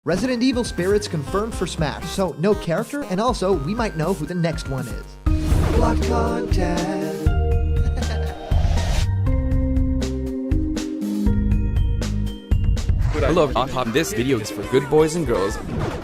Resident Evil Spirits confirmed for Smash, so no character, and also we might know who the next one is. Blocked content. Hello, this video is for good boys and girls.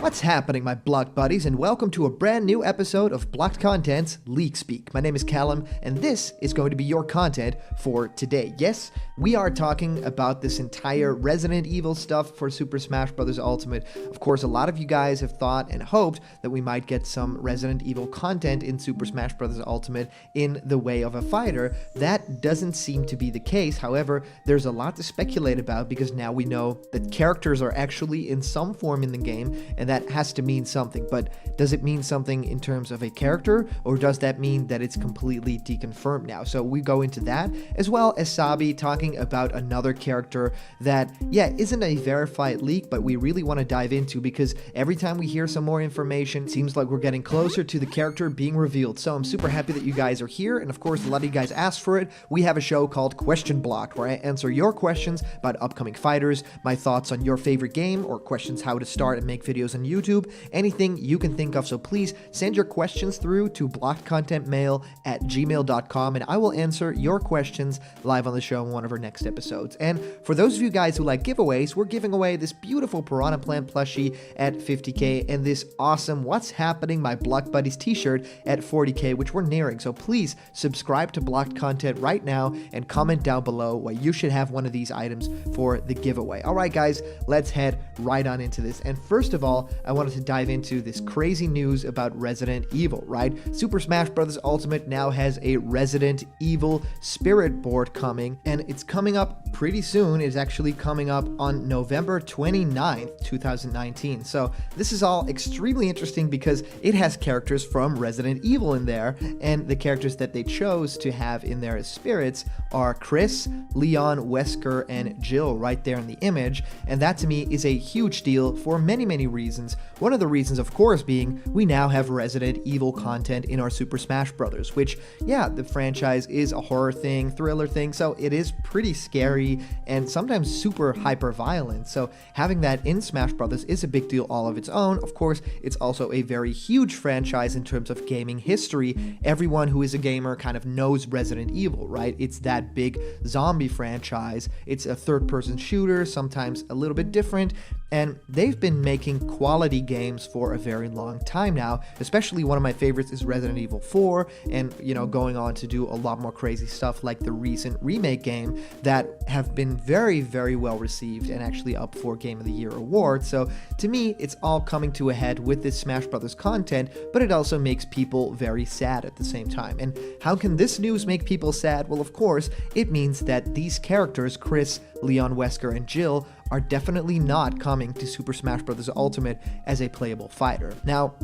What's happening, my Blocked buddies, and welcome to a brand new episode of Blocked Content's Leak Speak. My name is Callum, and this is going to be your content for today. Yes, we are talking about this entire Resident Evil stuff for Super Smash Bros. Ultimate. Of course, a lot of you guys have thought and hoped that we might get some Resident Evil content in Super Smash Bros. Ultimate in the way of a fighter. That doesn't seem to be the case. However, there's a lot to speculate about because now we know that characters are actually in some form in the game, and that has to mean something. But does it mean something in terms of a character, or does that mean that it's completely deconfirmed now? So we go into that, as well as Sabi talking about another character that, yeah, isn't a verified leak, but we really want to dive into because every time we hear some more information, it seems like we're getting closer to the character being revealed. So I'm super happy that you guys are here, and of course, a lot of you guys asked for it. We have a show called Question Blocked, where I answer your questions about upcoming fighters, my thoughts on your favorite game, or questions how to start and make videos on YouTube, anything you can think of. So please send your questions through to blockedcontentmail@gmail.com, and I will answer your questions live on the show in one of our next episodes. And for those of you guys who like giveaways, we're giving away this beautiful Piranha Plant plushie at 50k and this awesome What's Happening My Blocked Buddies t-shirt at 40k, which we're nearing. So please subscribe to Blocked Content right now and comment down below why you should have one of these items for the giveaway. All right, guys, let's head right on into this. And first of all, I wanted to dive into this crazy news about Resident Evil, right? Super Smash Bros. Ultimate now has a Resident Evil Spirit board coming, and it's coming up pretty soon. It's actually coming up on November 29th, 2019. So this is all extremely interesting because it has characters from Resident Evil in there, and the characters that they chose to have in there as spirits are Chris, Leon, Wesker, and Jill right there in the image, and that to me is a huge deal for many reasons. One of the reasons, of course, being we now have Resident Evil content in our Super Smash Bros., which, yeah, the franchise is a horror thing, thriller thing, so it is pretty scary and sometimes super hyper violent. So having that in Smash Bros. Is a big deal all of its own. Of course, it's also a very huge franchise in terms of gaming history. Everyone who is a gamer kind of knows Resident Evil, right? It's that big zombie franchise. It's a third-person shooter, sometimes a little bit different, and they've been making quality games for a very long time now. Especially one of my favorites is Resident Evil 4, and, you know, going on to do a lot more crazy stuff like the recent remake game that have been very well received and actually up for Game of the Year award. So to me, it's all coming to a head with this Smash Brothers content, but it also makes people very sad at the same time. And how can this news make people sad? Well, of course, it means that these characters, Chris, Leon, Wesker, and Jill, are definitely not coming to Super Smash Bros. Ultimate as a playable fighter. Now,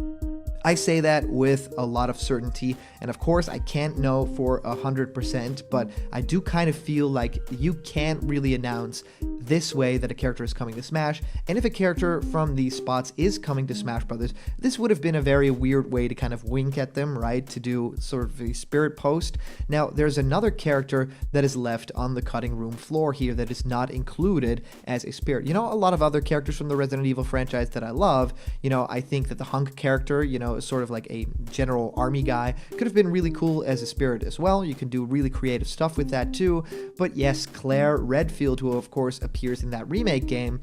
I say that with a lot of certainty, and of course I can't know for 100%, but I do kind of feel like you can't really announce this way that a character is coming to Smash, and if a character from these spots is coming to Smash Brothers, this would have been a very weird way to kind of wink at them, right? To do sort of a spirit post. Now, there's another character that is left on the cutting room floor here that is not included as a spirit. You know, a lot of other characters from the Resident Evil franchise that I love, you know, I think that the Hunk character, you know, sort of like a general army guy, could have been really cool as a spirit as well. You can do really creative stuff with that too. But yes, Claire Redfield, who of course appears in that remake game,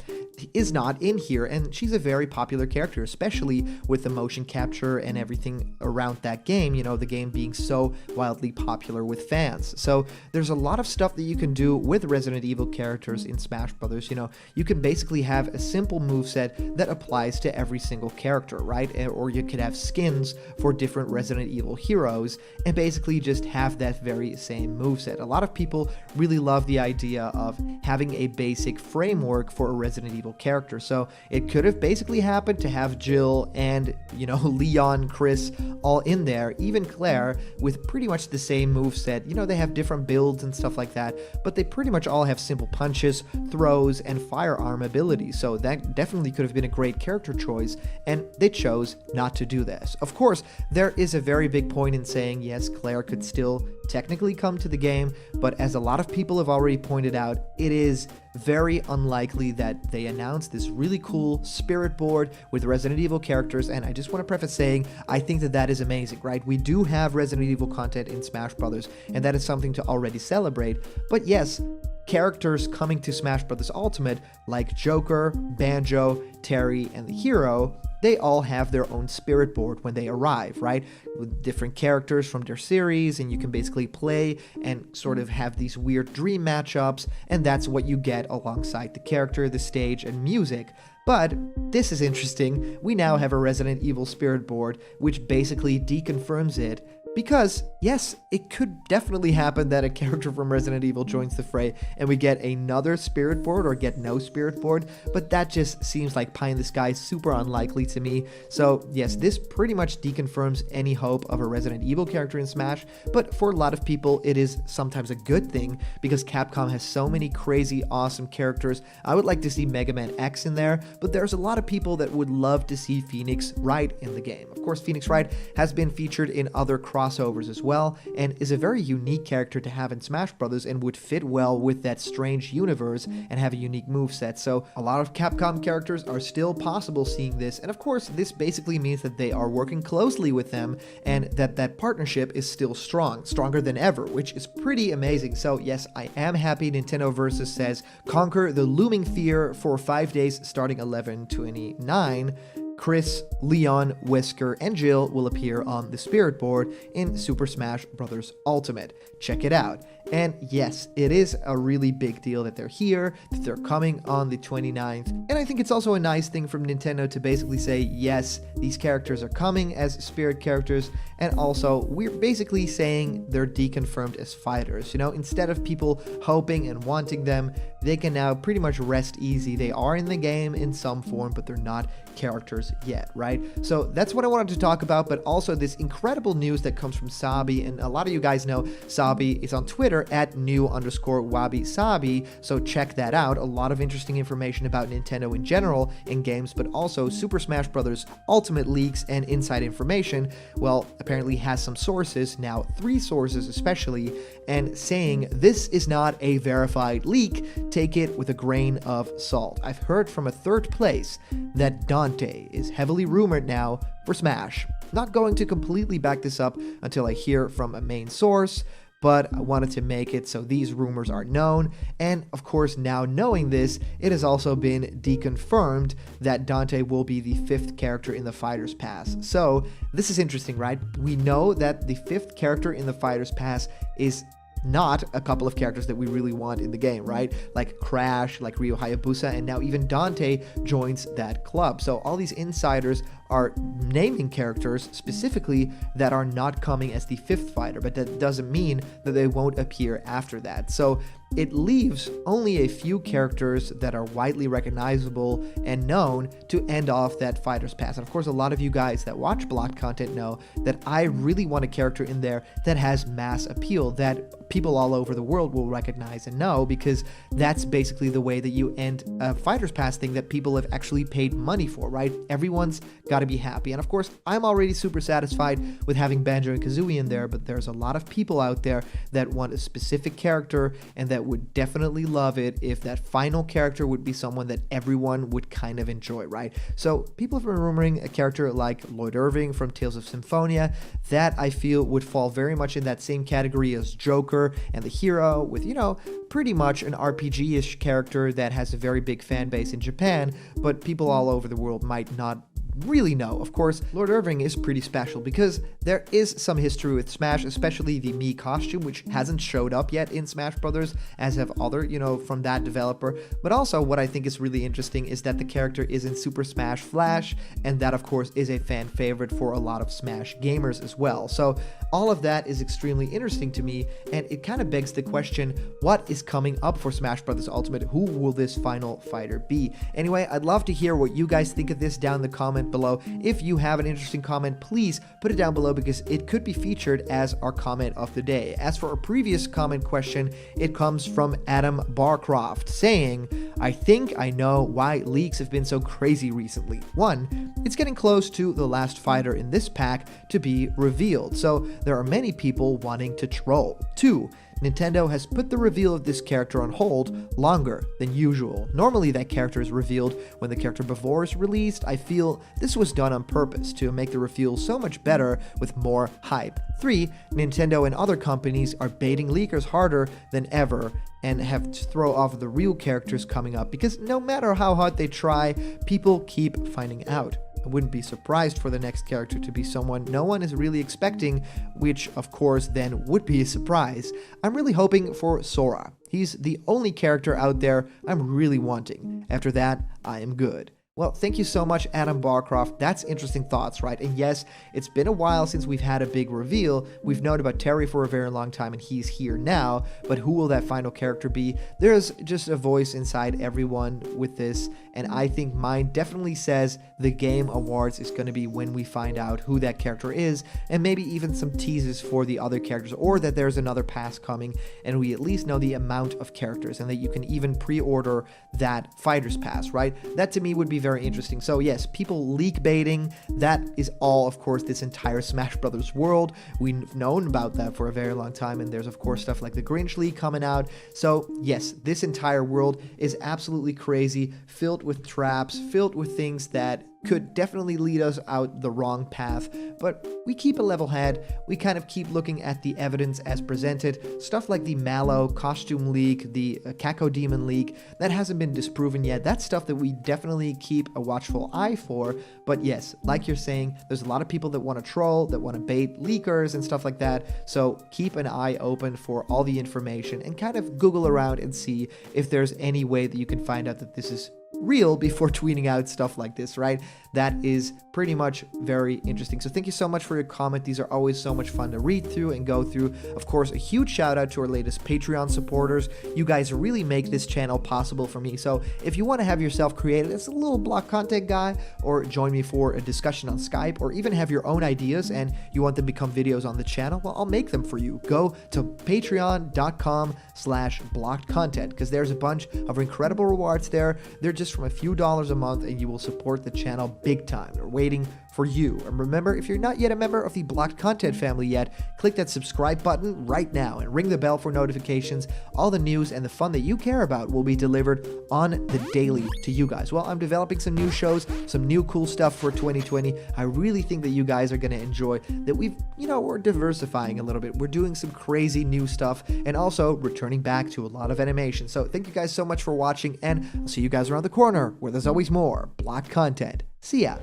is not in here, and she's a very popular character, especially with the motion capture and everything around that game, you know, the game being so wildly popular with fans. So there's a lot of stuff that you can do with Resident Evil characters in Smash Brothers. You know, you can basically have a simple moveset that applies to every single character, right? Or you could have skins for different Resident Evil heroes and basically just have that very same moveset. A lot of people really love the idea of having a basic framework for a Resident Evil character. So it could have basically happened to have Jill and, you know, Leon, Chris all in there, even Claire, with pretty much the same moveset. You know, they have different builds and stuff like that, but they pretty much all have simple punches, throws, and firearm abilities. So that definitely could have been a great character choice, and they chose not to do this. Of course, there is a very big point in saying, yes, Claire could still technically come to the game, but as a lot of people have already pointed out, it is very unlikely that they announce this really cool spirit board with Resident Evil characters, and I just want to preface saying I think that that is amazing, right? We do have Resident Evil content in Smash Brothers, and that is something to already celebrate, but yes, characters coming to Smash Bros. Ultimate like Joker, Banjo, Terry, and the Hero, they all have their own spirit board when they arrive, right? With different characters from their series, and you can basically play and sort of have these weird dream matchups, and that's what you get alongside the character, the stage, and music. But this is interesting. We now have a Resident Evil spirit board, which basically deconfirms it. Because, yes, it could definitely happen that a character from Resident Evil joins the fray and we get another spirit board or get no spirit board, but that just seems like pie in the sky, super unlikely to me. So, yes, this pretty much deconfirms any hope of a Resident Evil character in Smash, but for a lot of people, it is sometimes a good thing because Capcom has so many crazy, awesome characters. I would like to see Mega Man X in there, but there's a lot of people that would love to see Phoenix Wright in the game. Of course, Phoenix Wright has been featured in other crossovers as well, and is a very unique character to have in Smash Brothers and would fit well with that strange universe and have a unique moveset. So a lot of Capcom characters are still possible seeing this, and of course this basically means that they are working closely with them and that partnership is still strong, stronger than ever, which is pretty amazing. So yes, I am happy Nintendo Versus says conquer the looming fear for 5 days starting 11/29. Chris, Leon, Wesker, and Jill will appear on the Spirit Board in Super Smash Bros. Ultimate. Check it out. And yes, it is a really big deal that they're here, that they're coming on the 29th. And I think it's also a nice thing from Nintendo to basically say, yes, these characters are coming as spirit characters, and also we're basically saying they're deconfirmed as fighters. You know, instead of people hoping and wanting them, they can now pretty much rest easy. They are in the game in some form, but they're not characters yet, right? So that's what I wanted to talk about, but also this incredible news that comes from Sabi, and a lot of you guys know Sabi is on Twitter at new_wabi-sabi, so check that out. A lot of interesting information about Nintendo in general in games, but also Super Smash Bros. Ultimate leaks and inside information. Well, apparently has some sources, now 3 sources especially, and saying this is not a verified leak, take it with a grain of salt. I've heard from a third place that Dante is heavily rumored now for Smash. Not going to completely back this up until I hear from a main source, but I wanted to make it so these rumors are known, and of course now knowing this, it has also been deconfirmed that Dante will be the 5th character in the Fighter's Pass. So this is interesting, right? We know that the 5th character in the Fighter's Pass is not a couple of characters that we really want in the game, right? Like Crash, like Ryo Hayabusa, and now even Dante joins that club. So all these insiders are naming characters specifically that are not coming as the 5th fighter, but that doesn't mean that they won't appear after that. So it leaves only a few characters that are widely recognizable and known to end off that Fighter's Pass. And of course, a lot of you guys that watch blocked content know that I really want a character in there that has mass appeal, that people all over the world will recognize and know, because that's basically the way that you end a Fighter's Pass thing that people have actually paid money for, right? Everyone's got to be happy. And of course, I'm already super satisfied with having Banjo and Kazooie in there, but there's a lot of people out there that want a specific character and that would definitely love it if that final character would be someone that everyone would kind of enjoy, right? So people have been rumoring a character like Lloyd Irving from Tales of Symphonia. That I feel would fall very much in that same category as Joker and the Hero, with, you know, pretty much an RPG-ish character that has a very big fan base in Japan, but people all over the world might not really know. Of course, Lord Irving is pretty special because there is some history with Smash, especially the Mii costume, which hasn't showed up yet in Smash Brothers, as have other, from that developer. But also what I think is really interesting is that the character is in Super Smash Flash, and that of course is a fan favorite for a lot of Smash gamers as well. So all of that is extremely interesting to me, and it kind of begs the question, what is coming up for Smash Bros. Ultimate? Who will this final fighter be? Anyway, I'd love to hear what you guys think of this down in the comment below. If you have an interesting comment, please put it down below because it could be featured as our comment of the day. As for our previous comment question, it comes from Adam Barcroft saying, I think I know why leaks have been so crazy recently. 1, it's getting close to the last fighter in this pack to be revealed, so there are many people wanting to troll. 2, Nintendo has put the reveal of this character on hold longer than usual. Normally that character is revealed when the character before is released. I feel this was done on purpose to make the reveal so much better with more hype. 3, Nintendo and other companies are baiting leakers harder than ever and have to throw off the real characters coming up because no matter how hard they try, people keep finding out. I wouldn't be surprised for the next character to be someone no one is really expecting, which of course then would be a surprise. I'm really hoping for Sora. He's the only character out there I'm really wanting. After that, I am good. Well, thank you so much, Adam Barcroft. That's interesting thoughts, right? And yes, it's been a while since we've had a big reveal. We've known about Terry for a very long time, and he's here now. But who will that final character be? There's just a voice inside everyone with this, and I think mine definitely says the Game Awards is going to be when we find out who that character is, and maybe even some teases for the other characters, or that there's another pass coming, and we at least know the amount of characters, and that you can even pre-order that Fighter's Pass, right? That to me would be very interesting. So yes, people leak baiting, that is all, of course, this entire Smash Brothers world. We've known about that for a very long time, and there's of course stuff like the Grinch leak coming out. So yes, this entire world is absolutely crazy, filled with traps, filled with things that could definitely lead us out the wrong path, but we keep a level head. We kind of keep looking at the evidence as presented. Stuff like the Mallow costume leak, the Caco Demon leak, that hasn't been disproven yet. That's stuff that we definitely keep a watchful eye for. But yes, like you're saying, there's a lot of people that want to troll, that want to bait leakers and stuff like that. So keep an eye open for all the information and kind of Google around and see if there's any way that you can find out that this is real before tweeting out stuff like this, right? That is pretty much very interesting. So thank you so much for your comment. These are always so much fun to read through and go through. Of course, a huge shout out to our latest Patreon supporters. You guys really make this channel possible for me. So if you want to have yourself created as a little block content guy, or join me for a discussion on Skype, or even have your own ideas and you want them to become videos on the channel, well, I'll make them for you. Go to patreon.com/blockedcontent because there's a bunch of incredible rewards there. They're just from a few dollars a month, and you will support the channel big time. They're waiting for you. And remember, if you're not yet a member of the Blocked Content family yet, click that subscribe button right now and ring the bell for notifications. All the news and the fun that you care about will be delivered on the daily to you guys. Well, I'm developing some new shows, some new cool stuff for 2020. I really think that you guys are going to enjoy that. We're diversifying a little bit. We're doing some crazy new stuff and also returning back to a lot of animation. So thank you guys so much for watching, and I'll see you guys around the corner where there's always more Blocked Content. See ya.